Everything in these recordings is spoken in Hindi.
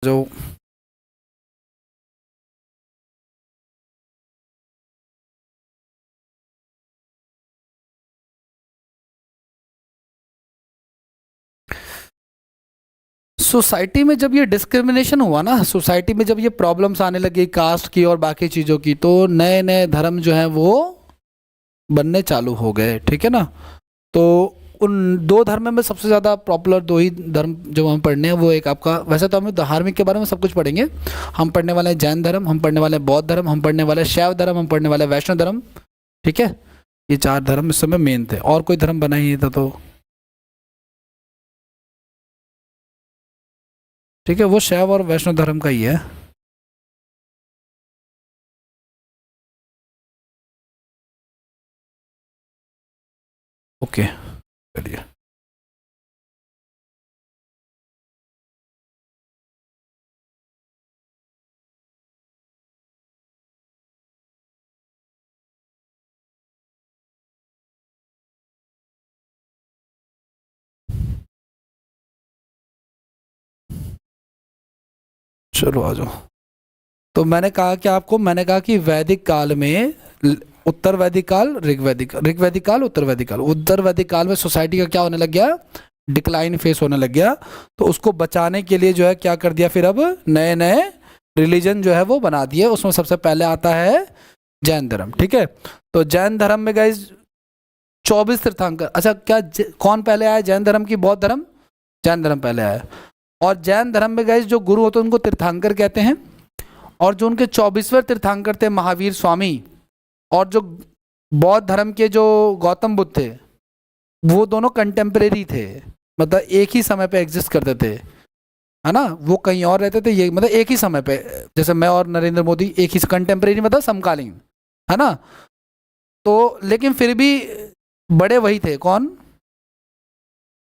जो सोसाइटी में जब ये डिस्क्रिमिनेशन हुआ ना, सोसाइटी में जब ये प्रॉब्लम्स आने लगी कास्ट की और बाकी चीज़ों की, तो नए नए धर्म जो हैं वो बनने चालू हो गए, ठीक है ना। तो उन दो धर्म में सबसे ज़्यादा पॉपुलर दो ही धर्म जो हम पढ़ने हैं वो एक आपका, वैसे तो हमें धार्मिक के बारे में सब कुछ पढ़ेंगे। हम पढ़ने वाले हैं जैन धर्म, हम पढ़ने वाले हैं बौद्ध धर्म, हम पढ़ने वाले हैं शैव धर्म, हम पढ़ने वाले हैं वैष्णव धर्म, ठीक है। ये चार धर्म इस समय मेन थे, और कोई धर्म बना ही नहीं था, तो ठीक है, वो शैव और वैष्णव धर्म का ही है। ओके, चलिए। चलो आ जाओ। तो मैंने कहा कि आपको, मैंने कहा कि वैदिक काल में उत्तर वैदिक काल, ऋग्वैदिक काल, उत्तर वैदिक काल में सोसाइटी का क्या होने लग गया, डिक्लाइन फेस होने लग गया। तो उसको बचाने के लिए जो है क्या कर दिया फिर, अब नए नए रिलीजन जो है वो बना दिए। उसमें सबसे पहले आता है जैन धर्म, ठीक है। तो जैन धर्म में गाइज 24 तीर्थंकर, अच्छा क्या कौन पहले आया जैन धर्म की, बौद्ध धर्म? जैन धर्म पहले आया। और जैन धर्म में गाइज जो गुरु होते हैं उनको तीर्थंकर कहते हैं। और जो उनके 24वें तीर्थंकर थे महावीर स्वामी, और जो बौद्ध धर्म के जो गौतम बुद्ध थे, वो दोनों कंटेम्परेरी थे, मतलब एक ही समय पे एग्जिस्ट करते थे, है ना। वो कहीं और रहते थे, ये मतलब एक ही समय पे, जैसे मैं और नरेंद्र मोदी एक ही, कंटेम्परेरी मतलब समकालीन, है ना। तो लेकिन फिर भी बड़े वही थे, कौन?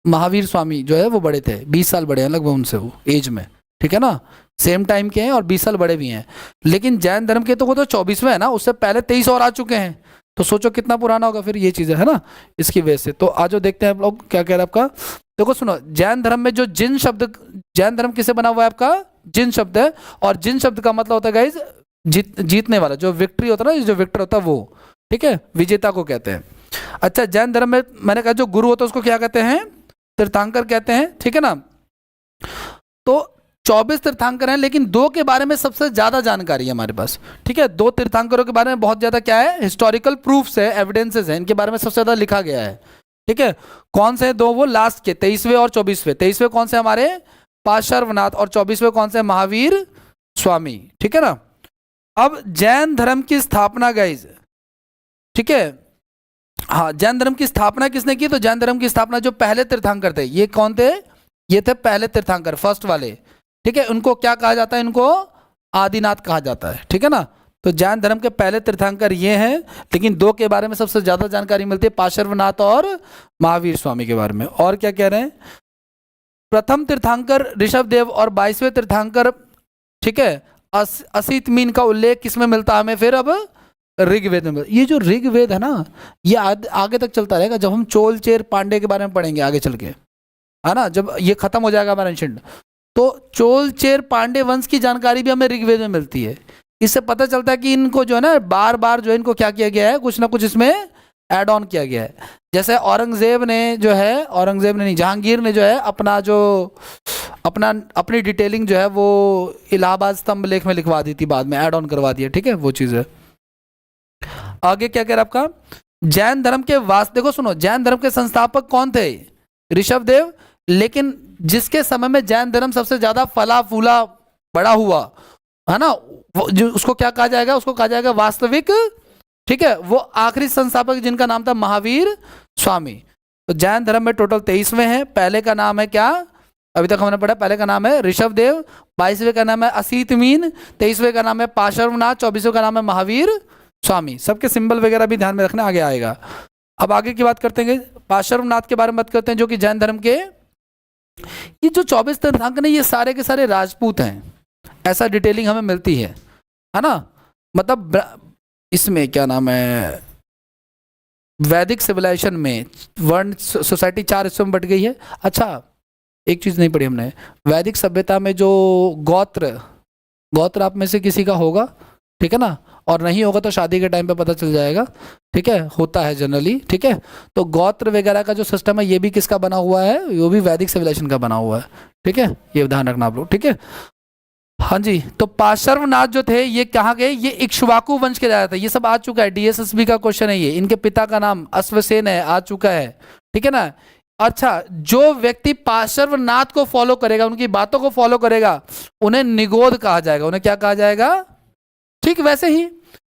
महावीर स्वामी जो है वो बड़े थे, 20 साल बड़े हैं लगभग उनसे वो एज में, ठीक है ना। सेम टाइम के हैं और 20 साल बड़े भी हैं। लेकिन जैन धर्म के तो वो तो 24वें है ना, उससे पहले 23 और आ चुके हैं। तो सोचो कितना पुराना होगा फिर, ये चीज़ है ना, इसकी वजह से। तो आज देखते हैं आप लोग क्या कह रहे हैं आपका। देखो सुनो, जैन धर्म में जो जिन शब्द, जैन धर्म किसे बना हुआ है आपका, जिन शब्द है। और जिन शब्द का मतलब होता है गाइज जीतने वाला, जो विक्ट्री होता है ना, जो विक्टर होता है वो, ठीक है, विजेता को कहते हैं। अच्छा, जैन धर्म में मैंने कहा जो गुरु होता है उसको क्या कहते हैं, तीर्थंकर कहते हैं, ठीक है ना। तो 24 तीर्थंकर हैं, लेकिन दो के बारे में सबसे ज्यादा जानकारी है हमारे पास, ठीक है। दो तीर्थंकरों के बारे में बहुत ज्यादा क्या है, हिस्टोरिकल प्रूफ्स है, एविडेंसेस है, इनके बारे में सबसे ज्यादा लिखा गया है, ठीक है। कौन से दो? वो लास्ट के 23वें और 24वें। 23वें कौन से हमारे, पार्श्वनाथ, और 24वें कौन से, महावीर स्वामी, ठीक है ना। अब जैन धर्म की स्थापना गाइज, ठीक है, हाँ, जैन धर्म की स्थापना किसने की? तो जैन धर्म की स्थापना जो पहले तीर्थंकर थे, ये कौन थे? ये थे पहले तीर्थंकर, फर्स्ट वाले, ठीक है। उनको क्या कहा जाता है? इनको आदिनाथ कहा जाता है, ठीक है ना। तो जैन धर्म के पहले तीर्थंकर ये हैं, लेकिन दो के बारे में सबसे ज्यादा जानकारी मिलती है, पार्श्वनाथ और महावीर स्वामी के बारे में। और क्या कह रहे हैं, प्रथम तीर्थंकर ऋषभ देव और 22वें तीर्थंकर, ठीक है, असित मीन का उल्लेख किसमें मिलता है हमें फिर, अब ऋग्वेद में। ये जो ऋग्वेद है ना, ये आगे तक चलता रहेगा, जब हम चोल चेर पांडे के बारे में पढ़ेंगे आगे चल के, है ना, जब ये खत्म हो जाएगा हमारा एंशिएंट। तो चोल चेर पांडे वंश की जानकारी भी हमें ऋग्वेद में मिलती है। इससे पता चलता है कि इनको जो है ना, बार बार जो है इनको क्या किया गया है, कुछ ना कुछ इसमें ऐड ऑन किया गया है। जैसे औरंगजेब ने जो है, औरंगजेब ने नहीं, जहांगीर ने जो है अपना जो अपनी डिटेलिंग जो है वो इलाहाबाद स्तंभ लेख में लिखवा दी थी, बाद में ऐड ऑन करवा दिया, ठीक है, वो चीज़ है। आगे क्या कह रहा है आपका, जैन धर्म के देखो सुनो, जैन धर्म के संस्थापक कौन थे? ऋषभ देव। लेकिन जिसके समय में जैन धर्म सबसे ज्यादा फला फूला बड़ा हुआ, है ना, जो उसको क्या कहा जाएगा, उसको कहा जाएगा वास्तविक, ठीक है। वो आखिरी संस्थापक जिनका नाम था महावीर स्वामी। तो जैन धर्म में टोटल 23वें हैं। पहले का नाम है क्या, अभी तक हमने पढ़ा, पहले का नाम है ऋषभ देव, 22वें का नाम है असित मीन, 23वें का नाम है पार्श्वनाथ, 24वें का नाम है महावीर स्वामी। सबके सिंबल वगैरह भी ध्यान में रखना, आगे आएगा। अब आगे की बात करते हैं, पार्श्वनाथ के बारे में बात करते हैं, जो कि जैन धर्म के, ये जो 24 तीर्थंकर ने, ये सारे के सारे राजपूत हैं, ऐसा डिटेलिंग हमें मिलती है ना। मतलब इसमें क्या नाम है, वैदिक सिविलाइजेशन में वर्ण सोसाइटी 4 हिस्सों में बट गई है। अच्छा, एक चीज़ नहीं पढ़ी हमने, वैदिक सभ्यता में जो गोत्र गोत्र आप में से किसी का होगा, ठीक है ना, और नहीं होगा तो शादी के टाइम पे पता चल जाएगा, ठीक है, होता है जनरली, ठीक है। तो गोत्र वगैरह का जो सिस्टम है ये भी किसका बना हुआ है, वो भी वैदिक सिविलाइजेशन का बना हुआ है, ठीक है, ये ध्यान रखना आप लोग, ठीक है। हाँ जी, तो पार्श्वनाथ जो थे ये कहाँ गए, ये इक्ष्वाकु वंश के राजा थे, ये सब आ चुका है, डीएसएसबी का क्वेश्चन है ये, इनके पिता का नाम अश्वसेन है, आ चुका है, ठीक है ना। अच्छा, जो व्यक्ति पार्श्वनाथ को फॉलो करेगा, उनकी बातों को फॉलो करेगा, उन्हें निगोध कहा जाएगा, उन्हें क्या कहा जाएगा, ठीक वैसे ही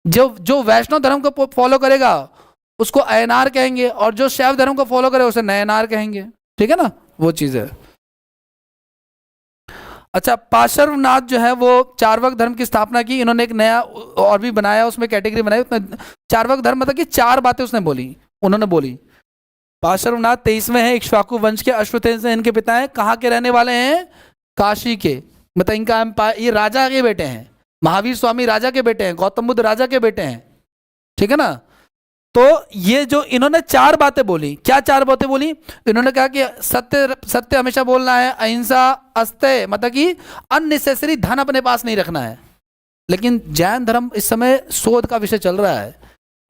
जो जो वैष्णव धर्म को फॉलो करेगा उसको अयनार कहेंगे, और जो शैव धर्म को फॉलो करेगा उसे नयनार कहेंगे, ठीक है ना, वो चीज है। अच्छा, पार्श्वनाथ जो है वो चार्वाक धर्म की स्थापना की, इन्होंने एक नया और भी बनाया, उसमें कैटेगरी बनाई, उसमें चार्वाक धर्म मतलब कि 4 बातें उसने बोली, उन्होंने बोली। पार्श्वनाथ 23वें हैं, इक्ष्वाकु वंश के, अश्वसेन से इनके पिता हैं, कहाँ के रहने वाले हैं, काशी के, मतलब इनका एम्पायर, ये राजा के बेटे हैं, महावीर स्वामी राजा के बेटे हैं, गौतम बुद्ध राजा के बेटे हैं, ठीक है ना। तो ये जो इन्होंने 4 बातें बोली, क्या 4 बातें बोली, इन्होंने कहा कि सत्य सत्य हमेशा बोलना है, अहिंसा, अस्तेय मतलब कि अननेसेसरी धन अपने पास नहीं रखना है। लेकिन जैन धर्म इस समय शोध का विषय चल रहा है,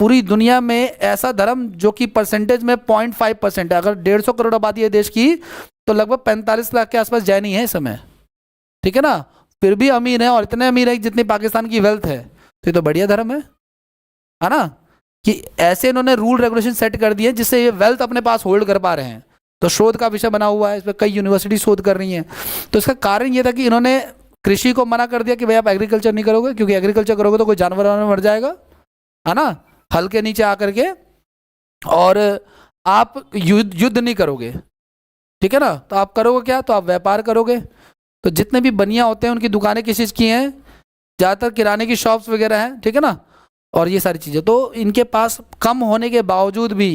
पूरी दुनिया में ऐसा धर्म जो कि परसेंटेज में 0.5% है, अगर 150 करोड़ आबादी है देश की तो लगभग 45 लाख के आसपास जैन ही है इस समय, ठीक है ना, फिर भी अमीर है, और इतने अमीर है जितनी पाकिस्तान की वेल्थ है, तो ये तो बढ़िया धर्म है ना, कि ऐसे इन्होंने रूल रेगुलेशन सेट कर दिए जिससे ये वेल्थ अपने पास होल्ड कर पा रहे हैं। तो शोध का विषय बना हुआ है, इस पर कई यूनिवर्सिटी शोध कर रही हैं। तो इसका कारण ये था कि इन्होंने कृषि को मना कर दिया कि भाई आप एग्रीकल्चर नहीं करोगे, क्योंकि एग्रीकल्चर करोगे तो कोई जानवर मर जाएगा, है ना, हल के नीचे आकर के, और आप युद्ध नहीं करोगे, ठीक है ना, तो आप करोगे क्या, तो आप व्यापार करोगे। तो जितने भी बनिया होते हैं उनकी दुकानें किस चीज़ की हैं, ज़्यादातर किराने की शॉप्स वगैरह हैं, ठीक है ना, और ये सारी चीज़ें। तो इनके पास कम होने के बावजूद भी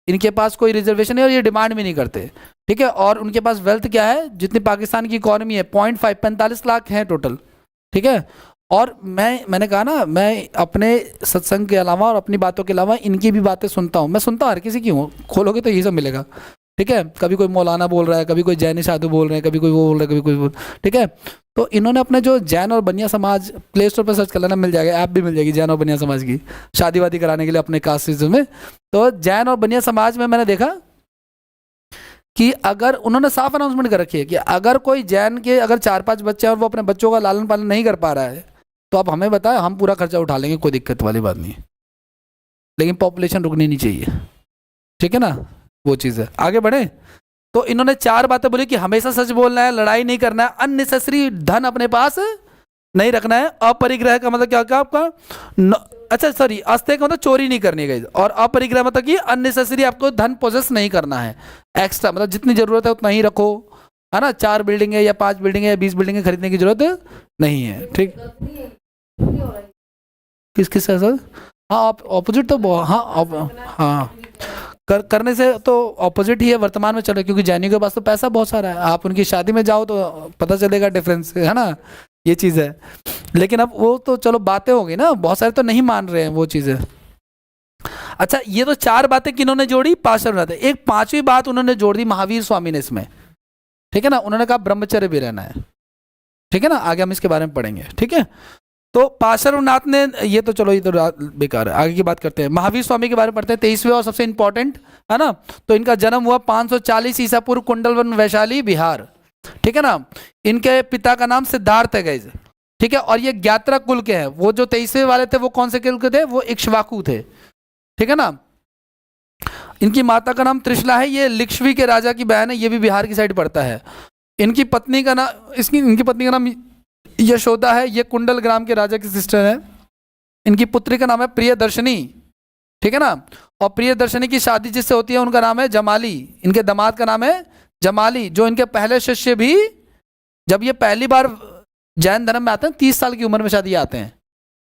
इनके पास कोई रिजर्वेशन है और ये डिमांड भी नहीं करते, ठीक है। और उनके पास वेल्थ क्या है, जितनी पाकिस्तान की इकॉनमी है 45 लाख है टोटल, ठीक है। और मैंने कहा ना, मैं अपने सत्संग के अलावा और अपनी बातों के अलावा इनकी भी बातें सुनता हूँ, मैं सुनता हूँ हर किसी की हूँ, खोलोगे तो यही सब मिलेगा, ठीक है। कभी कोई मौलाना बोल रहा है, कभी कोई जैन साधु बोल रहे हैं, कभी कोई वो बोल रहा है, कभी कोई बोल, ठीक है। तो इन्होंने अपने जो जैन और बनिया समाज, प्ले स्टोर पर सर्च कर लेना, मिल जाएगा, ऐप भी मिल जाएगी जैन और बनिया समाज की, शादी वादी कराने के लिए अपने कास्ट सिस्टम में। तो जैन और बनिया समाज में मैंने देखा कि अगर उन्होंने साफ अनाउंसमेंट कर रखी है कि अगर कोई जैन के अगर 4-5 बच्चे हैं और वो अपने बच्चों का लालन पालन नहीं कर पा रहा है, तो आप हमें बताएं, हम पूरा खर्चा उठा लेंगे, कोई दिक्कत वाली बात नहीं है, लेकिन पॉपुलेशन रुकनी नहीं चाहिए, ठीक है ना, वो चीज़ है। आगे बढ़े, तो इन्होंने 4 बातें बोली कि हमेशा सच बोलना है, लड़ाई नहीं करना है, अननेसेसरी धन अपने पास नहीं रखना है, अपरिग्रह का मतलब क्या आपका अच्छा सॉरी, अस्तेय का मतलब चोरी नहीं करनी है, और अपरिग्रह मतलब कि अननेसेसरी आपको धन पोजेस नहीं करना है, एक्स्ट्रा मतलब जितनी जरूरत है उतना ही रखो, है ना, 4 बिल्डिंग है या 5 बिल्डिंग है या 20 बिल्डिंग खरीदने की जरूरत नहीं है, ठीक। किस सर, हाँ आप ऑपोजिट तो हाँ करने से तो ऑपोजिट ही है वर्तमान में चल रहा है, क्योंकि जैनियों के पास तो पैसा बहुत सारा है, आप उनकी शादी में जाओ तो पता चलेगा डिफरेंस, है ना, ये चीज़ है। लेकिन अब वो तो चलो बातें हो गई ना, बहुत सारे तो नहीं मान रहे हैं, वो चीज़ है। अच्छा, ये तो 4 बातें किन्होंने जोड़ी, पार्श्वनाथ। एक 5वीं बात उन्होंने जोड़ दी महावीर स्वामी ने इसमें, ठीक है ना, उन्होंने कहा ब्रह्मचर्य भी रहना है, ठीक है ना, आगे हम इसके बारे में पढ़ेंगे, ठीक है। तो पार्श्वनाथ ने, ये तो चलो ये तो बेकार है, आगे की बात करते हैं। महावीर स्वामी के बारे में पढ़ते हैं, 23वें और सबसे इंपॉर्टेंट, है ना। तो इनका जन्म हुआ 540 ईसा पूर्व, कुंडलवन वैशाली बिहार, ठीक है ना। इनके पिता का नाम सिद्धार्थ है गाइस, ठीक है, और ये ज्ञात्रा कुल के हैं। वो जो 23वें वाले थे वो कौन से कुल के थे, वो इक्ष्वाकु थे, ठीक है ना। इनकी माता का नाम त्रिशला है, ये लिक्ष्वी के राजा की बहन है, ये भी बिहार की साइड पड़ता है। इनकी पत्नी का नाम इनकी पत्नी का नाम यशोदा है, ये कुंडल ग्राम के राजा की सिस्टर है। इनकी पुत्री का नाम है प्रियदर्शनी, ठीक है ना, और प्रियदर्शनी की शादी जिससे होती है उनका नाम है जमाली, इनके दामाद का नाम है जमाली, जो इनके पहले शिष्य भी, जब ये पहली बार जैन धर्म में आते हैं 30 साल की उम्र में शायद ये आते हैं,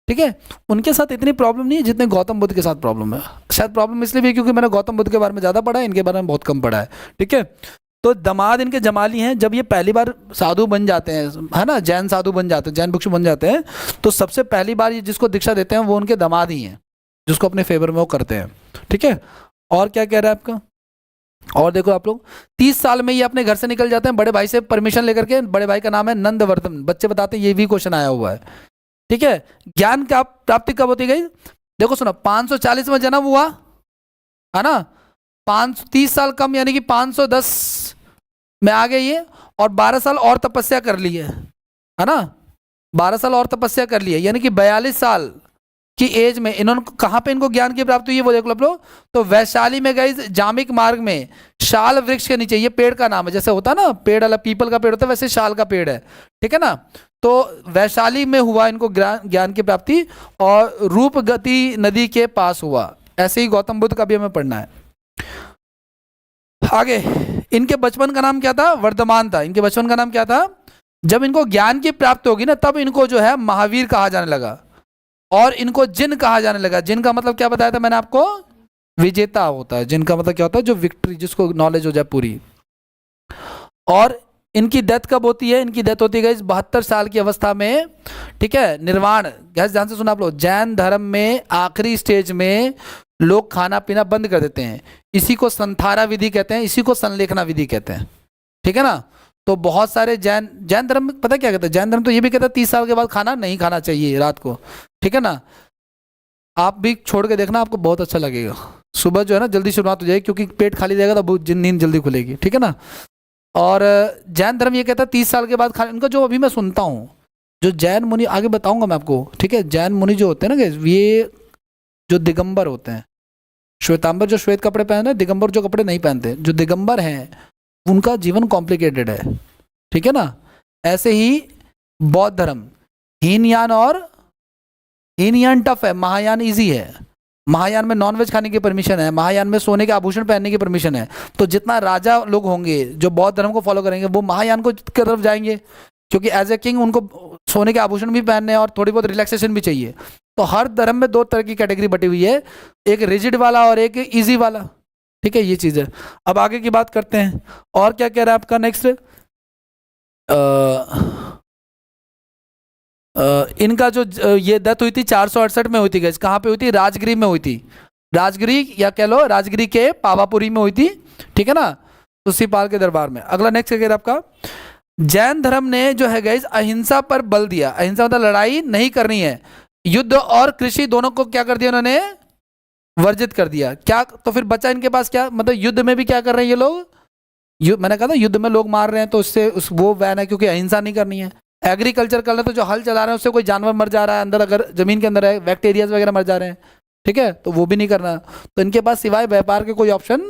ठीक है। उनके साथ इतनी प्रॉब्लम नहीं है जितने गौतम बुद्ध के साथ प्रॉब्लम है। शायद प्रॉब्लम इसलिए भी क्योंकि मैंने गौतम बुद्ध के बारे में ज़्यादा पढ़ा है, इनके बारे में बहुत कम पढ़ा है, ठीक है। तो दामाद इनके जमाली हैं। जब ये पहली बार साधु बन जाते हैं, है ना, जैन साधु बन जाते हैं, जैन भिक्षु बन जाते हैं, तो सबसे पहली बार ये जिसको दीक्षा देते हैं वो उनके दामाद ही हैं, जिसको अपने फेवर में वो करते हैं, ठीक है। और क्या कह रहा है आपका, और देखो आप लोग 30 साल में ये अपने घर से निकल जाते हैं बड़े भाई से परमिशन लेकर के। बड़े भाई का नाम है नंदवर्धन। बच्चे बताते हैं ये भी क्वेश्चन आया हुआ है, ठीक है। ज्ञान का प्राप्ति कब होती गई? देखो सुनो, 540 में जन्म हुआ है ना, 530 साल कम यानी कि 510 में आ गई ये, और 12 साल और तपस्या कर ली है ना, 12 साल और तपस्या कर ली है, यानी कि 42 साल की एज में इन्होंने कहाँ पे इनको ज्ञान की प्राप्ति हुई है वो देख लो आप लोग। तो वैशाली में गई जामिक मार्ग में शाल वृक्ष के नीचे, ये पेड़ का नाम है, जैसे होता है ना पेड़ वाला पीपल का पेड़ होता है वैसे शाल का पेड़ है, ठीक है ना। तो वैशाली में हुआ इनको ज्ञान की प्राप्ति, और रूपगति नदी के पास हुआ। ऐसे ही गौतम बुद्ध का भी हमें पढ़ना है। आगे इनके बचपन का नाम क्या था? वर्धमान था। इनके बचपन का नाम क्या था? जब इनको ज्ञान की प्राप्ति होगी ना तब इनको जो है महावीर कहा जाने लगा, और इनको जिन कहा जाने लगा। जिन का मतलब क्या बताया था मैंने आपको? विजेता होता है। जिन का मतलब क्या होता है? जो विक्ट्री, जिसको नॉलेज हो जाए पूरी। और इनकी डेथ कब होती है? इनकी डेथ होती है 72 साल की अवस्था में, ठीक है। निर्वाण, ध्यान से सुना आप लोग, जैन धर्म में आखिरी स्टेज में लोग खाना पीना बंद कर देते हैं। इसी को संथारा विधि कहते हैं, इसी को संलेखना विधि कहते हैं, ठीक है ना। तो बहुत सारे जैन धर्म में पता क्या कहते हैं? जैन धर्म तो ये भी कहता है 30 साल के बाद खाना नहीं खाना चाहिए रात को, ठीक है ना। आप भी छोड़ के देखना, आपको बहुत अच्छा लगेगा। सुबह जो है ना जल्दी शुरुआत हो जाएगी, क्योंकि पेट खाली रहेगा तो नींद जल्दी खुलेगी, ठीक है ना। और जैन धर्म ये कहता है 30 साल के बाद खाना। इनका जो अभी मैं सुनता हूँ, जो जैन मुनि, आगे बताऊंगा मैं आपको, ठीक है। जैन मुनि जो होते हैं ना, ये जो दिगंबर होते हैं, श्वेतांबर जो श्वेत कपड़े पहने, दिगंबर जो कपड़े नहीं पहनते, जो दिगंबर हैं उनका जीवन कॉम्प्लिकेटेड है, ठीक है ना। ऐसे ही बौद्ध धर्म, हीनयान और हीनयान टफ है, महायान इजी है। महायान में नॉनवेज खाने की परमिशन है, महायान में सोने के आभूषण पहनने की परमिशन है। तो जितना राजा लोग होंगे जो बौद्ध धर्म को फॉलो करेंगे वो महायान को की तरफ जाएंगे, क्योंकि एज ए किंग उनको सोने के आभूषण भी पहनने हैं और थोड़ी बहुत रिलैक्सेशन भी चाहिए। तो हर धर्म में दो तरह की कैटेगरी बटी हुई है, एक रिजिड वाला और एक इजी वाला, ठीक है। ये चीज़ है। अब आगे की बात करते हैं, और क्या कह रहा है आपका नेक्स्ट। इनका जो ये डेथ हुई थी 468 में हुई थी गैस। कहाँ पे हुई थी? राजगिरी में हुई थी। राजगिरी, या कह लो राजगिरी के पावापुरी में हुई थी, ठीक है ना, तुलसीपाल के दरबार में। अगला नेक्स्ट क्या कह रहा है आपका? जैन धर्म ने जो है गैस अहिंसा पर बल दिया। अहिंसा मतलब लड़ाई नहीं करनी है। युद्ध और कृषि दोनों को क्या कर दिया उन्होंने? वर्जित कर दिया। क्या तो फिर बचा इनके पास क्या? मतलब युद्ध में भी क्या कर रहे हैं ये लोग? मैंने कहा था युद्ध में लोग मार रहे हैं तो उससे वो बैन है, क्योंकि अहिंसा नहीं करनी है। एग्रीकल्चर कर रहे तो जो हल चला रहे हैं उससे कोई जानवर मर जा रहा है अंदर, अगर जमीन के अंदर है, बैक्टीरियाज वगैरह मर जा रहे हैं, ठीक है, तो वो भी नहीं करना। तो इनके पास सिवाय व्यापार के कोई ऑप्शन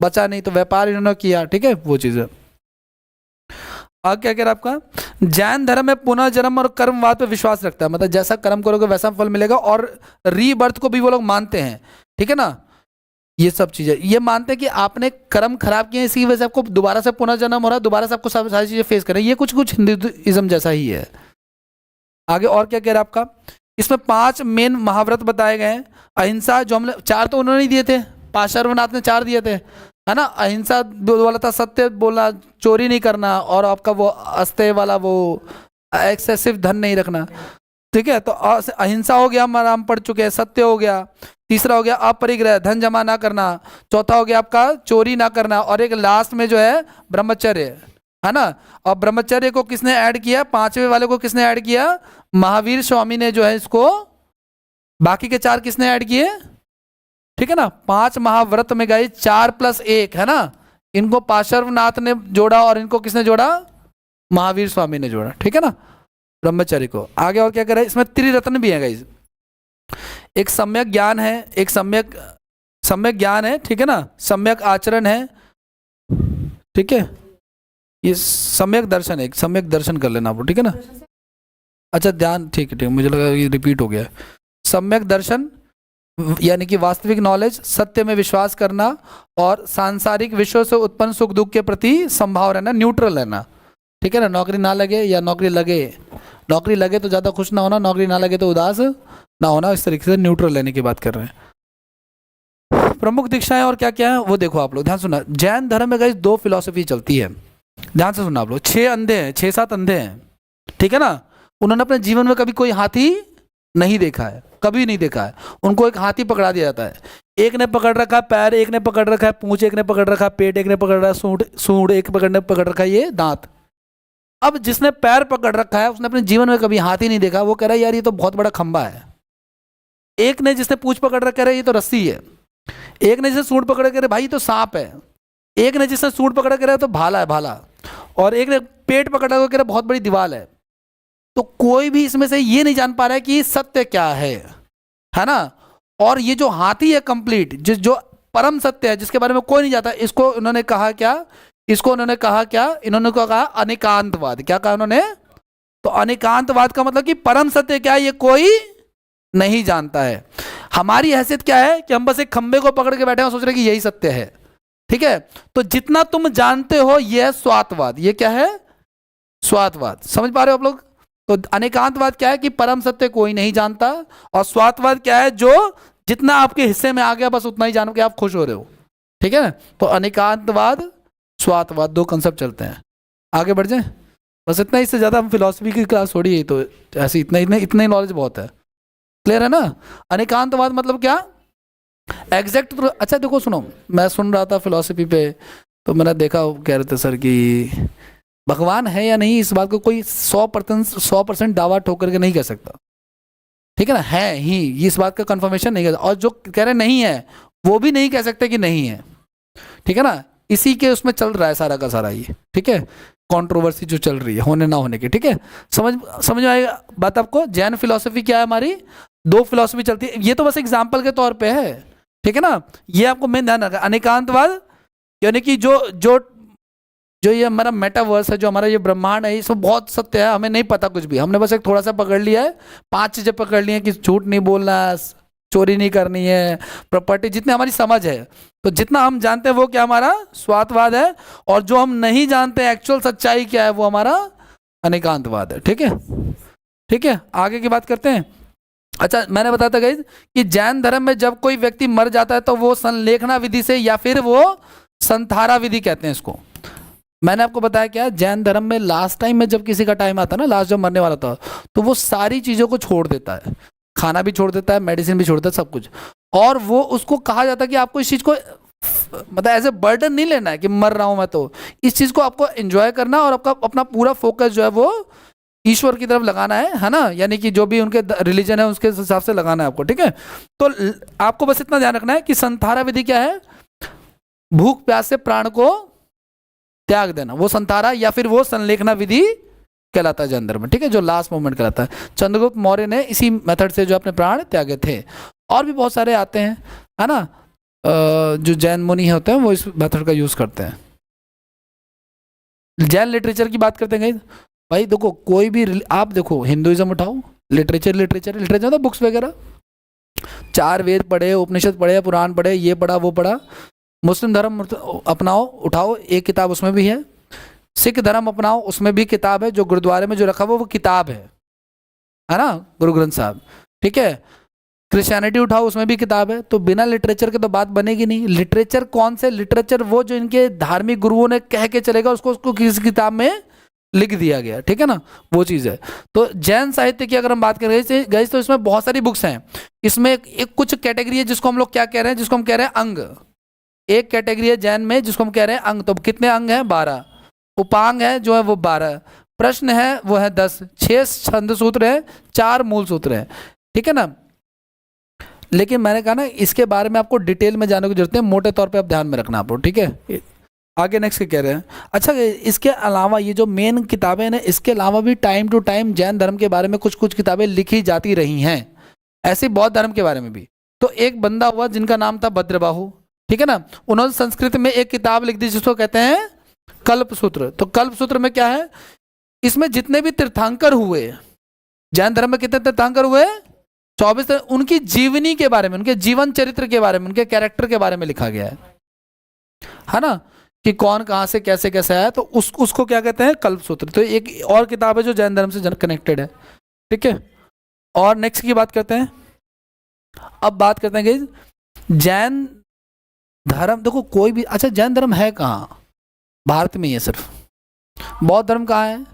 बचा नहीं, तो व्यापार इन्होंने किया, ठीक है, वो चीज़ है। आगे क्या कह रहा है आपका? जैन धर्म में पुनर्जन्म और कर्मवाद पे विश्वास रखता है, मतलब जैसा कर्म करोगे वैसा फल मिलेगा, और रीबर्थ को भी वो लोग मानते हैं, ठीक है ना। ये सब चीजें ये मानते हैं कि आपने कर्म खराब किए, इसी वजह से आपको दोबारा से पुनर्जन्म हो रहा है, दोबारा से आपको सारी चीजें फेस करें। ये कुछ हिंदुइज्म जैसा ही है। आगे और क्या कह रहा है आपका? इसमें 5 मेन महाव्रत बताए गए हैं। अहिंसा, जो हमने 4 तो उन्होंने ही दिए थे, पार्श्वनाथ ने 4 दिए थे, है ना। अहिंसा बोला था, सत्य बोला, चोरी नहीं करना, और आपका वो अस्तेय वाला वो एक्सेसिव धन नहीं रखना, ठीक है। तो अहिंसा हो गया, हम पढ़ चुके हैं। सत्य हो गया, तीसरा हो गया अपरिग्रह, धन जमा ना करना, चौथा हो गया आपका चोरी ना करना, और एक लास्ट में जो है ब्रह्मचर्य, है ना। और ब्रह्मचर्य को किसने ऐड किया? 5वें वाले को किसने ऐड किया? महावीर स्वामी ने जो है इसको। बाकी के 4 किसने ऐड किए? ठीक है ना। 5 महाव्रत में गए 4+1, है ना। इनको पार्श्वनाथ ने जोड़ा और इनको किसने जोड़ा? महावीर स्वामी ने जोड़ा, ठीक है ना, ब्रह्मचर्य को। आगे और क्या कर रहे हैं? इसमें त्रिरत्न भी है गाइस। एक सम्यक ज्ञान है, एक सम्यक ज्ञान है, ठीक है ना, सम्यक आचरण है, ठीक है, ये सम्यक दर्शन है। सम्यक दर्शन कर लेना आप, ठीक है ना। अच्छा ध्यान, ठीक है, मुझे लगा ये रिपीट हो गया। सम्यक दर्शन यानी कि वास्तविक नॉलेज, सत्य में विश्वास करना, और सांसारिक विषयों से उत्पन्न सुख दुख के प्रति संभाव रहना, न्यूट्रल रहना, ठीक है ना। नौकरी ना लगे या नौकरी लगे, नौकरी लगे तो ज़्यादा खुश ना होना, नौकरी ना लगे तो उदास ना होना, इस तरीके से न्यूट्रल रहने की बात कर रहे हैं। प्रमुख दीक्षाएं और क्या क्या है वो देखो आप लोग, ध्यान सुना। जैन धर्म में गाइस 2 फिलॉसफी चलती है, ध्यान से सुना आप लोग। 6 अंधे हैं, 6-7 अंधे हैं, ठीक है ना। उन्होंने अपने जीवन में कभी कोई हाथी नहीं देखा है, कभी नहीं देखा है। उनको एक हाथी पकड़ा दिया जाता है, एक ने पकड़ रखा है पैर, एक ने पकड़ रखा है पूंछ, एक ने पकड़ रखा है पेट, एक ने पकड़ रखा है सूंड, एक पकड़ रखा है ये दांत। अब जिसने पैर पकड़ रखा है उसने अपने जीवन में कभी हाथ ही नहीं देखा, वो कह रहा है यार ये तो बहुत बड़ा खंबा है। एक ने जिसने पूंछ पकड़ रखा है ये तो रस्सी है। एक ने जिसने सूंड पकड़ के भाई ये तो सांप है। एक ने जिसने सूंड पकड़ के तो भाला है भाला। और एक ने पेट पकड़ के बहुत बड़ी दीवार है। तो कोई भी इसमें से ये नहीं जान पा रहा है कि सत्य क्या है ना। और ये जो हाथी है कंप्लीट, जो परम सत्य है जिसके बारे में कोई नहीं जाता, इसको इन्होंने कहा क्या, इन्होंने कहा अनेकांतवाद। क्या कहा उन्होंने? तो अनेकांतवाद का मतलब कि परम सत्य क्या है ये कोई नहीं जानता है। हमारी हैसियत क्या है कि हम बस एक खंबे को पकड़ के बैठे हैं और सोच रहे हैं कि यही सत्य है। ठीक है, तो जितना तुम जानते हो यह है स्वार्थवाद। ये क्या है? स्वार्थवाद। समझ पा रहे हो आप लोग? तो अनेकांतवाद क्या है कि परम सत्य कोई नहीं जानता, और स्वार्थवाद क्या है जो जितना आपके हिस्से में आ गया बस उतना ही जान के आप खुश हो रहे हो। ठीक है, तो अनेकांतवाद स्वार्थवाद दो कंसेप्ट चलते हैं। आगे बढ़ जाए, बस इतना, इससे ज्यादा हम फिलॉसफी की क्लास छोड़िए, तो ऐसे इतना ही नॉलेज बहुत है। क्लियर है ना? अनेकांतवाद मतलब क्या? एग्जैक्ट। तो अच्छा देखो सुनो, मैं सुन रहा था फिलॉसफी पे, तो मैंने देखा कह रहे थे सर कि भगवान है या नहीं इस बात को कोई 100% दावा ठोक करके नहीं कह सकता। ठीक है ना, है ही, इस बात का कंफर्मेशन नहीं कर, और जो कह रहे नहीं है वो भी नहीं कह सकते कि नहीं है। ठीक है ना, इसी के उसमें चल रहा है सारा का सारा ये। ठीक है, कंट्रोवर्सी जो चल रही है होने ना होने की। ठीक है, समझ में आएगा बात आपको? जैन फिलॉसफी क्या है हमारी? दो फिलॉसफी चलती है, ये तो बस एग्जाम्पल के तौर पे है। ठीक है ना, ये आपको मेन ध्यान रखना। अनेकांतवाद यानी कि जो ये हमारा मेटावर्स है, जो हमारा ये ब्रह्मांड है, ये सब बहुत सत्य है, हमें नहीं पता कुछ भी, हमने बस एक थोड़ा सा पकड़ लिया है, 5 चीजें पकड़ ली हैं कि झूठ नहीं बोलना, चोरी नहीं करनी है, प्रॉपर्टी, जितनी हमारी समझ है। तो जितना हम जानते हैं वो क्या हमारा स्वार्थवाद है, और जो हम नहीं जानते एक्चुअल सच्चाई क्या है वो हमारा अनेकांतवाद है। ठीक है, ठीक है, आगे की बात करते हैं। अच्छा, मैंने बताया था गाइस कि जैन धर्म में जब कोई व्यक्ति मर जाता है तो वो संलेखना विधि से, या फिर वो संथारा विधि कहते हैं इसको। मैंने आपको बताया क्या, जैन धर्म में लास्ट टाइम में जब किसी का टाइम आता है ना, लास्ट जब मरने वाला था, तो वो सारी चीजों को छोड़ देता है, खाना भी छोड़ देता है, मेडिसिन भी छोड़ देता है, सब कुछ। और वो उसको कहा जाता है कि आपको इस चीज को मतलब एज ए बर्डन नहीं लेना है कि मर रहा हूं मैं, तो इस चीज को आपको एंजॉय करना और आपका अपना पूरा फोकस जो है वो ईश्वर की तरफ लगाना है ना, यानी कि जो भी उनके रिलीजन है उसके हिसाब से लगाना है आपको। ठीक है, तो आपको बस इतना ध्यान रखना है कि संथारा विधि क्या है? भूख प्यास से प्राण को त्याग देना, वो संथारा या फिर वो संलेखना विधि कहलाता है जैन धर्म में। ठीक है, जो लास्ट मोमेंट कहलाता है। चंद्रगुप्त मौर्य ने इसी मेथड से जो अपने प्राण त्यागे थे। और भी बहुत सारे आते हैं, है ना, जो जैन मुनि होते हैं वो इस मेथड का यूज करते हैं। जैन लिटरेचर की बात करते हैं भाई, देखो कोई भी आप देखो, हिंदुइज्म उठाओ, लिटरेचर मतलब बुक्स वगैरह, 4 वेद पढ़े, उपनिषद पढ़े, पुराण पढ़े, ये पढ़ा वो पढ़ा। मुस्लिम धर्म अपनाओ, उठाओ, एक किताब उसमें भी है। सिख धर्म अपनाओ, उसमें भी किताब है, जो गुरुद्वारे में जो रखा हुआ वो किताब है ना, गुरु ग्रंथ साहब। ठीक है, क्रिश्चियनिटी उठाओ, उसमें भी किताब है। तो बिना लिटरेचर के तो बात बनेगी नहीं। लिटरेचर कौन से? लिटरेचर वो जो इनके धार्मिक गुरुओं ने कह के चलेगा, उसको किसी किताब में लिख दिया गया। ठीक है ना, वो चीज़ है। तो जैन साहित्य की अगर हम बात करें गई, तो इसमें बहुत सारी बुक्स हैं। इसमें एक कुछ कैटेगरी है जिसको हम लोग क्या कह रहे हैं, जिसको हम कह रहे हैं अंग। एक कैटेगरी है जैन में जिसको हम कह रहे हैं अंग। तो कितने अंग हैं? 12। उपांग है जो है वो 12, प्रश्न है वो है 10, 6 छंद सूत्र है, 4 मूल सूत्र है। ठीक है ना, लेकिन मैंने कहा ना इसके बारे में आपको डिटेल में जानने की जरूरत है, मोटे तौर पे आप ध्यान में रखना आपको। ठीक है, आगे नेक्स्ट कह रहे हैं। अच्छा, इसके अलावा ये जो मेन किताबें हैं, इसके अलावा भी टाइम टू टाइम जैन धर्म के बारे में कुछ कुछ किताबें लिखी जाती रही हैं, ऐसे बौद्ध धर्म के बारे में भी। तो एक बंदा हुआ जिनका नाम था भद्रबाहु। ठीक है ना, उन्होंने संस्कृत में एक किताब लिख दी जिसको कहते हैं कल्प सूत्र। तो कल्प सूत्र में क्या है? इसमें जितने भी तीर्थंकर हुए जैन धर्म में, कितने तीर्थंकर हुए? 24। उनकी जीवनी के बारे में, उनके जीवन चरित्र के बारे में, उनके कैरेक्टर के बारे में लिखा गया है ना, कि कौन कहां से कैसे कैसे आया। तो उसको क्या कहते हैं? कल्प सूत्र। तो एक और किताब है जो जैन धर्म से कनेक्टेड है। ठीक है, और नेक्स्ट की बात करते हैं। अब बात करते हैं कि जैन धर्म, देखो कोई भी, अच्छा जैन धर्म है कहाँ? भारत में ही है सिर्फ। बौद्ध धर्म कहाँ है?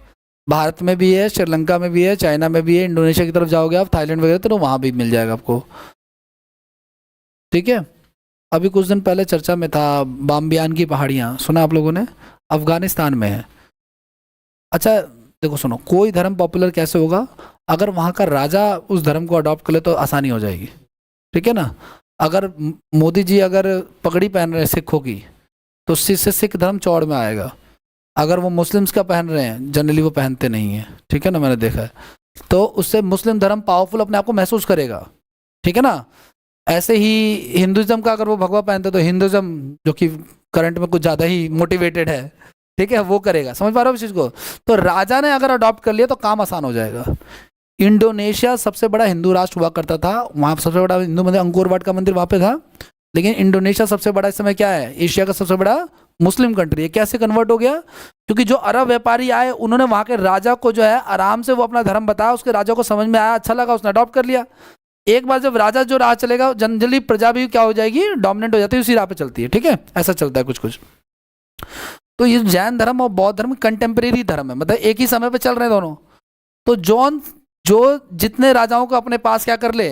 भारत में भी है, श्रीलंका में भी है, चाइना में भी है, इंडोनेशिया की तरफ जाओगे आप, थाईलैंड वगैरह, तो वहां भी मिल जाएगा आपको। ठीक है, अभी कुछ दिन पहले चर्चा में था, बाम्बियान की पहाड़ियाँ सुना आप लोगों ने, अफगानिस्तान में है। अच्छा देखो सुनो, कोई धर्म पॉपुलर कैसे होगा, अगर वहाँ का राजा उस धर्म को अडॉप्ट कर ले तो आसानी हो जाएगी, ठीक है ना। अगर मोदी जी अगर पगड़ी पहन रहे हैं सिखों की, तो उससे सिख धर्म चौड़ में आएगा। अगर वो मुस्लिम्स का पहन रहे हैं, जनरली वो पहनते नहीं हैं, ठीक है ना, मैंने देखा है, तो उससे मुस्लिम धर्म पावरफुल अपने आप को महसूस करेगा, ठीक है ना। ऐसे ही हिंदुज़म का अगर वो भगवा पहनते तो हिंदुज़म जो कि करंट में कुछ ज़्यादा ही मोटिवेटेड है, ठीक है, वो करेगा। समझ पा रहे हो इस चीज़ को। तो राजा ने अगर अडॉप्ट कर लिया तो काम आसान हो जाएगा। इंडोनेशिया सबसे बड़ा हिंदू राष्ट्र हुआ करता था, वहाँ सबसे बड़ा हिंदू मंदिर अंकोर वाट का मंदिर वहाँ पे था। लेकिन इंडोनेशिया सबसे बड़ा इस समय क्या है, एशिया का सबसे बड़ा मुस्लिम कंट्री है। कैसे कन्वर्ट हो गया, क्योंकि जो अरब व्यापारी आए उन्होंने वहाँ के राजा को जो है आराम से वो अपना धर्म बताया, उसके राजा को समझ में आया, अच्छा लगा, उसने अडॉप्ट कर लिया। एक बार जब राजा जो राह चलेगा, जनरली प्रजा भी क्या हो जाएगी, डोमिनेंट हो जाती है, उसी राह पे चलती है, ठीक है, ऐसा चलता है कुछ कुछ। तो ये जैन धर्म और बौद्ध धर्म कंटेम्प्रेरी धर्म है, मतलब एक ही समय पे चल रहे हैं दोनों। तो जॉन जो जितने राजाओं को अपने पास क्या कर ले,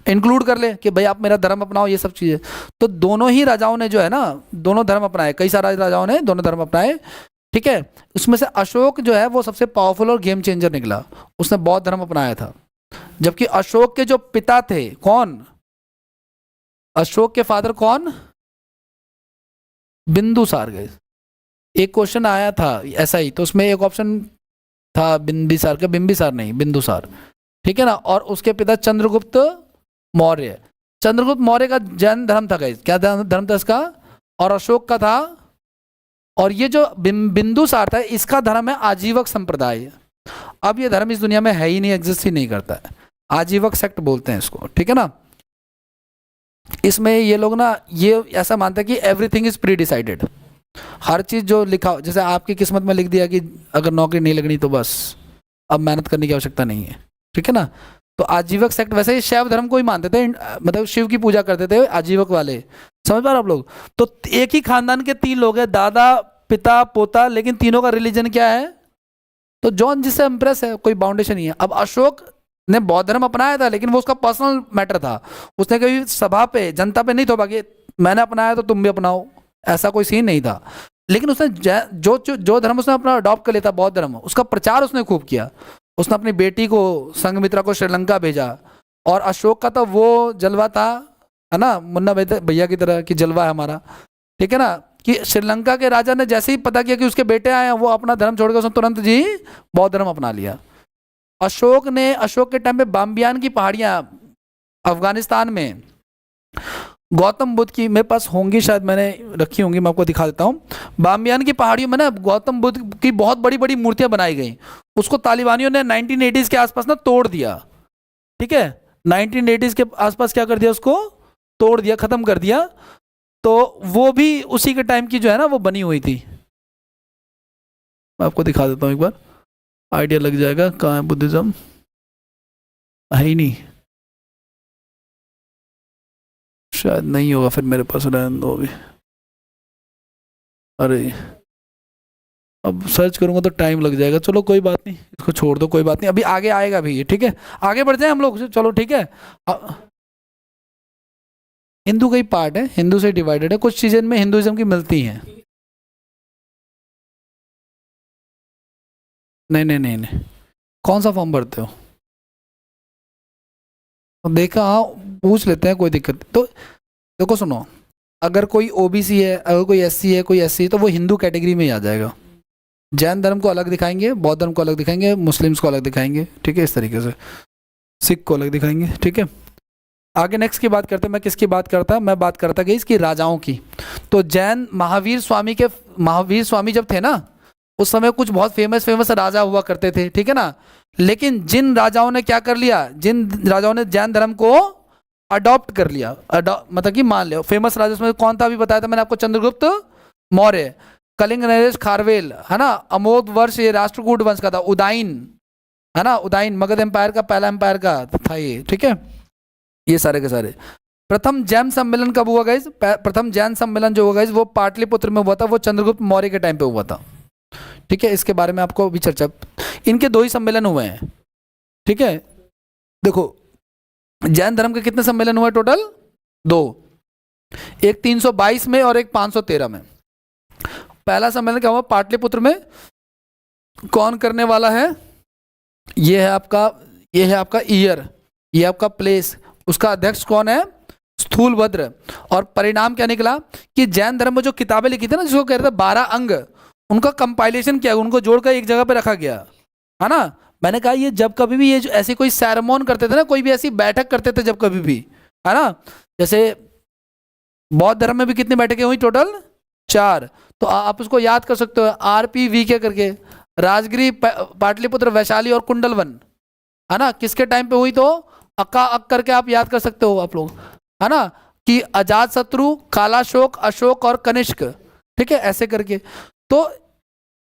इंक्लूड कर ले कि भाई आप मेरा धर्म अपनाओ, ये सब चीज़ें। तो दोनों ही राजाओं ने जो है ना, दोनों धर्म अपनाए, कई सारे राजाओं ने दोनों धर्म अपनाए, ठीक है। उसमें से अशोक जो है वो सबसे पावरफुल और गेम चेंजर निकला, उसने बौद्ध धर्म अपनाया था। जबकि अशोक के जो पिता थे, कौन, अशोक के फादर कौन, बिंदुसार गए। एक क्वेश्चन आया था ऐसा ही, तो उसमें एक ऑप्शन था बिंबिसार का, बिंबिसार नहीं बिंदुसार, ठीक है ना। और उसके पिता चंद्रगुप्त मौर्य। चंद्रगुप्त मौर्य का जैन धर्म था गाइस, क्या धर्म था इसका, और अशोक का था। और ये जो बिंदुसार था, इसका धर्म है आजीवक संप्रदाय। अब ये धर्म इस दुनिया में है ही नहीं, एग्जिस्ट ही नहीं करता है, आजीवक सेक्ट बोलते हैं इसको, ठीक है ना। इसमें ये लोग ना ये ऐसा मानते हैं कि एवरीथिंग इज प्री डिसाइडेड, हर चीज़ जो लिखा, जैसे आपकी किस्मत में लिख दिया कि अगर नौकरी नहीं लगनी तो बस अब मेहनत करने की आवश्यकता नहीं है, ठीक है ना। तो आजीवक सेक्ट, वैसे ही शैव धर्म को ही मानते थे, मतलब शिव की पूजा करते थे आजीवक वाले, समझ पा रहे हो आप लोग। तो एक ही खानदान के 3 लोग हैं, दादा पिता पोता, लेकिन तीनों का रिलीजन क्या है, तो जॉन जिससे इम्प्रेस है, कोई बाउंडेशन नहीं है। अब अशोक ने बौद्ध धर्म अपनाया था, लेकिन वो उसका पर्सनल मैटर था, उसने कभी सभा पे जनता पे नहीं थोपा कि मैंने अपनाया तो तुम भी अपनाओ, ऐसा कोई सीन नहीं था। लेकिन उसने जो धर्म उसने अपना अडॉप्ट कर लिया था, बौद्ध धर्म, उसका प्रचार उसने खूब किया। उसने अपनी बेटी को, संघमित्रा को श्रीलंका भेजा। और अशोक का तो वो जलवा था, है ना, मुन्ना भैया की तरह कि जलवा है हमारा, ठीक है ना, कि श्रीलंका के राजा ने जैसे ही पता किया कि उसके बेटे आए हैं, वो अपना धर्म छोड़कर उसने तुरंत जी बौद्ध धर्म अपना लिया। अशोक के टाइम पे बाम्बियान की पहाड़ियां अफगानिस्तान में, गौतम बुद्ध की, मेरे पास होंगी शायद, मैंने रखी होंगी, मैं आपको दिखा देता हूँ। बामियान की पहाड़ियों में ना गौतम बुद्ध की बहुत बड़ी बड़ी मूर्तियां बनाई गई। उसको तालिबानियों ने 1980s के आसपास ना तोड़ दिया, ठीक है, 1980s के आसपास क्या कर दिया, उसको तोड़ दिया, खत्म कर दिया। तो वो भी उसी के टाइम की जो है ना वो बनी हुई थी। मैं आपको दिखा देता हूँ एक बार, आइडिया लग जाएगा कहाँ है बुद्धिज्म, है ही नहीं, शायद नहीं होगा, फिर मेरे पास रहने दो अभी। अरे अब सर्च करूंगा तो टाइम लग जाएगा, चलो कोई बात नहीं, इसको छोड़ दो, कोई बात नहीं, अभी आगे आएगा भी ये, ठीक है, आगे बढ़ जाए हम लोग, चलो ठीक है। हिंदू का ही पार्ट है, हिंदू से डिवाइडेड है, कुछ चीजें में हिंदुइज्म की मिलती हैं। नहीं नहीं नहीं नहीं, कौन सा फॉर्म भरते हो, देखा, हाँ पूछ लेते हैं, कोई दिक्कत नहीं। तो देखो सुनो, अगर कोई ओबीसी है, अगर कोई एससी है, कोई एससी है, तो वो हिंदू कैटेगरी में ही आ जाएगा। जैन धर्म को अलग दिखाएंगे, बौद्ध धर्म को अलग दिखाएंगे, मुस्लिम्स को अलग दिखाएंगे, ठीक है, इस तरीके से सिख को अलग दिखाएंगे, ठीक है। आगे नेक्स्ट की बात करते हैं, मैं किसकी बात करता, मैं बात करता गई इसकी राजाओं की। तो जैन महावीर स्वामी जब थे ना, उस समय कुछ बहुत फेमस राजा हुआ करते थे, ठीक है ना। लेकिन जिन राजाओं ने क्या कर लिया, जिन राजाओं ने जैन धर्म को अडॉप्ट कर लिया, मतलब कि मान लिया, फेमस राजा में कौन था, अभी बताया था मैंने आपको, चंद्रगुप्त मौर्य, कलिंग नरेश खारवेल, है ना, अमोद वर्ष ये राष्ट्रकूट वंश का था, उदाइन, है ना, उदाइन मगध एम्पायर का पहला एम्पायर का था ये, ठीक है। ये सारे के सारे प्रथम जैन सम्मेलन कब हुआ गाइस, प्रथम जैन सम्मेलन जो हुआ गाइस वो पाटलिपुत्र में हुआ था, वो चंद्रगुप्त मौर्य के टाइम पे हुआ था, ठीक है। इसके बारे में आपको अभी चर्चा, इनके 2 ही सम्मेलन हुए हैं, ठीक है। देखो जैन धर्म के कितने सम्मेलन हुए टोटल, 2, एक 322 में और एक 513 में। पहला सम्मेलन क्या हुआ पाटलिपुत्र में, कौन करने वाला है, ये है आपका ईयर, ये आपका प्लेस, उसका अध्यक्ष कौन है, स्थूलभद्र। और परिणाम क्या निकला कि जैन धर्म में जो किताबें लिखी थी ना, जिसको कहते थे 12 अंग, उनका कंपाइलेशन किया, उनको जोड़कर एक जगह पे रखा गया, है ना। मैंने कहा ये जब कभी भी ये जो ऐसी कोई सेरेमोन करते थे ना, कोई भी ऐसी बैठक करते थे जब कभी भी, है ना, जैसे बौद्ध धर्म में भी कितनी बैठकें हुई टोटल, 4। तो आप उसको याद कर सकते हो RPVK करके, राजगिरी, पाटलिपुत्र, वैशाली और कुंडलवन, है ना, किसके टाइम पे हुई, तो अक्का अक करके आप याद कर सकते हो आप लोग, है ना, कि अजात शत्रु, कालाशोक, अशोक और कनिष्क, ठीक है, ऐसे करके। तो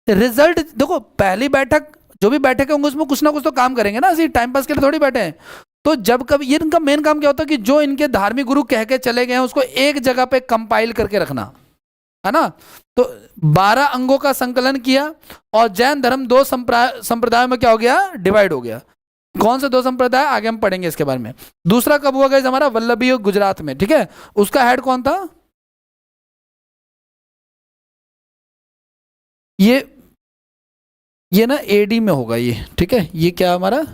रिजल्ट देखो, पहली बैठक, जो भी बैठक होंगे उसमें कुछ ना कुछ तो काम करेंगे ना, ऐसे टाइम पास के लिए थोड़ी बैठे हैं। तो जब कभी ये इनका मेन काम क्या होता है कि जो इनके धार्मिक गुरु कह के चले गए हैं उसको एक जगह पे कंपाइल करके रखना, है ना। तो 12 अंगों का संकलन किया और जैन धर्म 2 संप्रदायों में क्या हो गया, डिवाइड हो गया। कौन से 2 संप्रदाय, आगे हम पढ़ेंगे इसके बारे में। दूसरा कब हुआ गाइस हमारा, वल्लभी गुजरात में, ठीक है, उसका हेड कौन था, ये ना AD में होगा ये, ठीक है, ये क्या हमारा,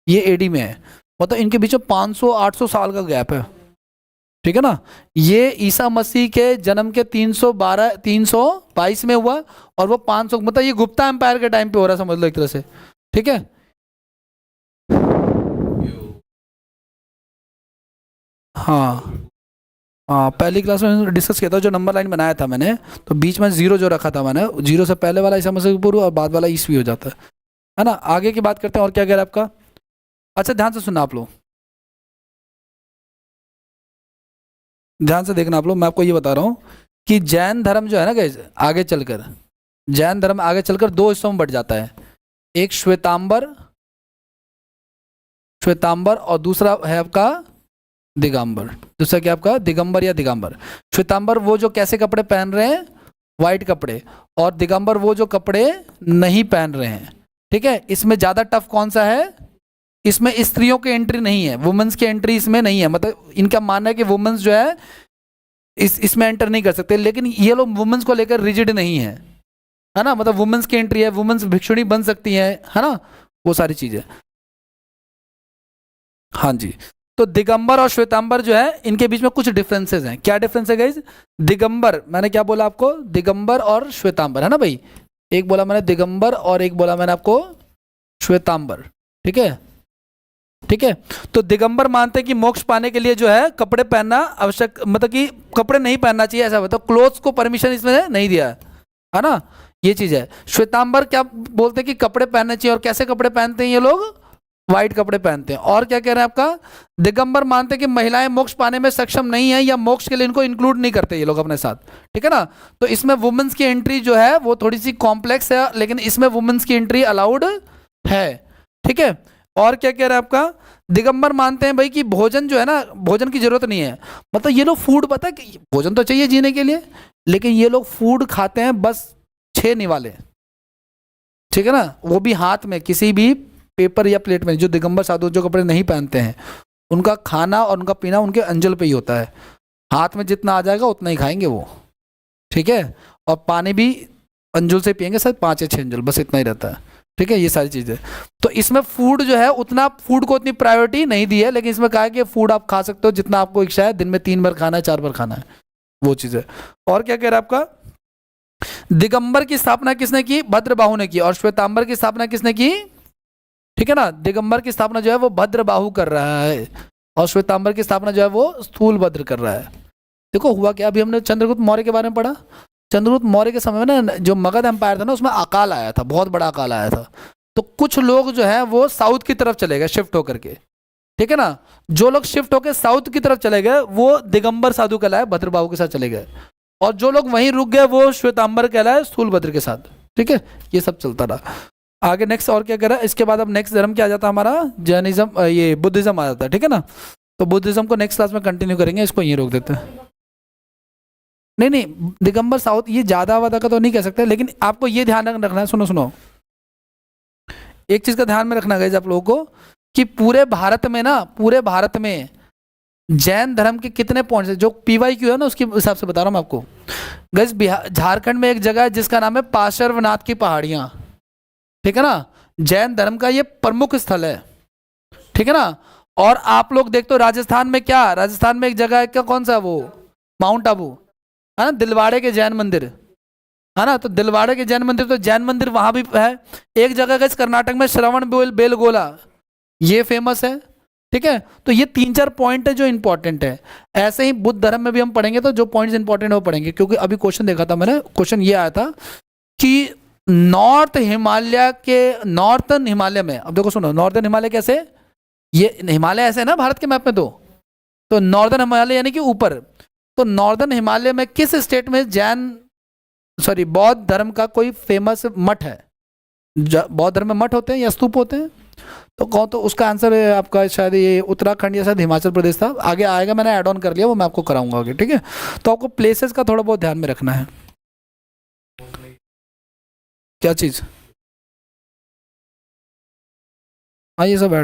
ये AD में है, मतलब इनके बीच में 500-800 साल का गैप है, ठीक है ना। ये ईसा मसीह के जन्म के 322 में हुआ और वो 500, मतलब ये गुप्ता एम्पायर के टाइम पे हो रहा, समझ लो एक तरह से, ठीक है। हाँ हाँ, पहली क्लास में डिस्कस किया था, जो नंबर लाइन बनाया था मैंने, तो बीच में 0 जो रखा था मैंने, 0 से पहले वाला ईसा मसीह पूर्व और बाद वाला ईसवी हो जाता है ना। आगे की बात करते हैं, और क्या कह रहा है आपका। अच्छा ध्यान से सुनना आप लोग, ध्यान से देखना आप लोग, मैं आपको ये बता रहा हूँ कि जैन धर्म जो है ना गाइस, आगे चलकर जैन धर्म आगे चलकर 2 हिस्सों में बढ़ जाता है, एक श्वेतांबर, श्वेतांबर और दूसरा है आपका दिगंबर। दूसरा क्या आपका, दिगंबर या दिगंबर। श्वेतांबर वो जो कैसे कपड़े पहन रहे हैं, वाइट कपड़े, और दिगंबर वो जो कपड़े नहीं पहन रहे हैं, ठीक है। इसमें ज़्यादा टफ कौन सा है, इसमें स्त्रियों की एंट्री नहीं है, वुमेन्स की एंट्री इसमें नहीं है, मतलब इनका मानना है कि वुमेन्स जो है इसमें एंटर नहीं कर सकते, लेकिन ये लोग वुमेन्स को लेकर रिजिड नहीं है ना, मतलब वुमेन्स की एंट्री है, वुमेन्स भिक्षुणी बन सकती है ना, वो सारी चीज़ें। हाँ जी, तो दिगंबर और श्वेतांबर जो है इनके बीच में कुछ डिफरेंसेस हैं। क्या डिफरेंस है गाइज, दिगंबर मैंने क्या बोला आपको, दिगंबर और श्वेतांबर, है ना भाई, एक बोला मैंने दिगंबर और एक बोला मैंने आपको श्वेतांबर, ठीक है, ठीक है। तो दिगंबर मानते हैं कि मोक्ष पाने के लिए जो है कपड़े पहनना आवश्यक, मतलब कि कपड़े नहीं पहनना चाहिए, ऐसा मतलब क्लोथ्स को परमिशन इसमें नहीं दिया है ना, ये चीज़ है। श्वेतांबर क्या बोलते हैं कि कपड़े पहनने चाहिए, और कैसे कपड़े पहनते हैं ये लोग, वाइट कपड़े पहनते हैं। और क्या कह रहे हैं आपका, दिगंबर मानते हैं कि महिलाएं मोक्ष पाने में सक्षम नहीं है, या मोक्ष के लिए इनको इंक्लूड नहीं करते ये लोग अपने साथ, ठीक है ना। तो इसमें वुमेन्स की एंट्री जो है वो थोड़ी सी कॉम्प्लेक्स है, लेकिन इसमें वुमेन्स की एंट्री अलाउड है, ठीक है। और क्या कह रहे हैं आपका, दिगंबर मानते हैं भाई कि भोजन जो है ना, भोजन की जरूरत नहीं है, मतलब ये लोग फूड, पता है कि भोजन तो चाहिए जीने के लिए, लेकिन ये लोग फूड खाते हैं बस 6 निवाले, ठीक है ना, वो भी हाथ में, किसी भी पेपर या प्लेट में। जो दिगंबर साधु जो कपड़े नहीं पहनते हैं उनका खाना और उनका पीना उनके अंजल पे ही होता है, हाथ में जितना आ जाएगा उतना ही खाएंगे वो, ठीक है। और पानी भी अंजुल से पियेंगे, शायद 5 या 6 अंजुल, बस इतना ही रहता है, ठीक है, ये सारी चीज़ें। तो इसमें फूड जो है उतना, फूड को उतनी प्रायोरिटी नहीं दी है, लेकिन इसमें कहा है कि फूड आप खा सकते हो जितना आपको इच्छा है, दिन में 3 बार खाना है, 4 बार खाना है, वो चीज़ है। और क्या कह रहा है आपका, दिगंबर की स्थापना किसने की, भद्रबाहु ने की, और श्वेतांबर की स्थापना किसने की, ठीक है ना, दिगंबर की स्थापना जो है वो भद्रबाहु कर रहा है, और श्वेतांबर की स्थापना जो है वो स्थूलभद्र कर रहा है। देखो हुआ क्या, अभी हमने चंद्रगुप्त मौर्य के बारे में पढ़ा, चंद्रगुप्त मौर्य के समय में ना जो मगध एम्पायर था ना, उसमें अकाल आया था, बहुत बड़ा अकाल आया था। तो कुछ लोग जो है वो साउथ की तरफ चले गए शिफ्ट होकर के, ठीक है ना। जो लोग शिफ्ट होकर साउथ की तरफ चले गए वो दिगंबर साधु कहलाए, भद्रबाहु के साथ चले गए, और जो लोग वहीं रुक गए वो श्वेतांबर कहलाए, स्थूलभद्र के साथ, ठीक है। ये सब चलता रहा। आगे नेक्स्ट और क्या करा, इसके बाद अब नेक्स्ट धर्म क्या आ जाता है हमारा, जैनिज्म, ये बुद्धिज्म आ जाता है, ठीक है ना। तो बुद्धिज्म को नेक्स्ट क्लास में कंटिन्यू करेंगे, इसको यहीं रोक देते हैं। नहीं नहीं, दिगंबर साउथ ये ज्यादा वादा का तो नहीं कह सकते, लेकिन आपको ये ध्यान रखना है, सुनो सुनो, एक चीज का ध्यान में रखना गाइस आप लोगों को, कि पूरे भारत में ना, पूरे भारत में जैन धर्म के कितने पॉइंट्स है, जो PYQ है ना उसके हिसाब से बता रहा हूँ मैं आपको। गैस बिहार झारखंड में एक जगह है जिसका नाम है पार्श्वनाथ की पहाड़ियाँ, ठीक है ना, जैन धर्म का ये प्रमुख स्थल है, ठीक है ना। और आप लोग देखते हो राजस्थान में क्या, राजस्थान में एक जगह है क्या, कौन सा वो, माउंट आबू, है ना, दिलवाड़े के जैन मंदिर, है ना, तो दिलवाड़े के जैन मंदिर, तो जैन मंदिर वहां भी है। एक जगह गैस कर्नाटक में श्रवण बेलगोला, ये फेमस है, ठीक है। तो ये 3-4 पॉइंट है जो इंपॉर्टेंट है। ऐसे ही बुद्ध धर्म में भी हम पढ़ेंगे तो जो पॉइंट्स इंपॉर्टेंट है वो पढ़ेंगे, क्योंकि अभी क्वेश्चन देखा था मैंने, क्वेश्चन ये आया था कि नॉर्थ हिमालय के, नॉर्थन हिमालय में, अब देखो सुनो, नॉर्दर्न हिमालय कैसे, ये हिमालय ऐसे है ना भारत के मैप में, तो नॉर्दर्न हिमालय यानी कि ऊपर, तो नॉर्दर्न हिमालय में किस स्टेट में बौद्ध धर्म का कोई फेमस मठ है, बौद्ध धर्म में मठ होते हैं या स्तूप होते हैं, तो कौन, तो उसका आंसर है आपका शायद ये उत्तराखंड या शायद हिमाचल प्रदेश था, आगे आएगा, मैंने ऐड ऑन कर लिया, वो मैं आपको कराऊंगा आगे, ठीक है। तो आपको प्लेसेस का थोड़ा बहुत ध्यान में रखना है। क्या चीज़, हाँ ये सब ऐड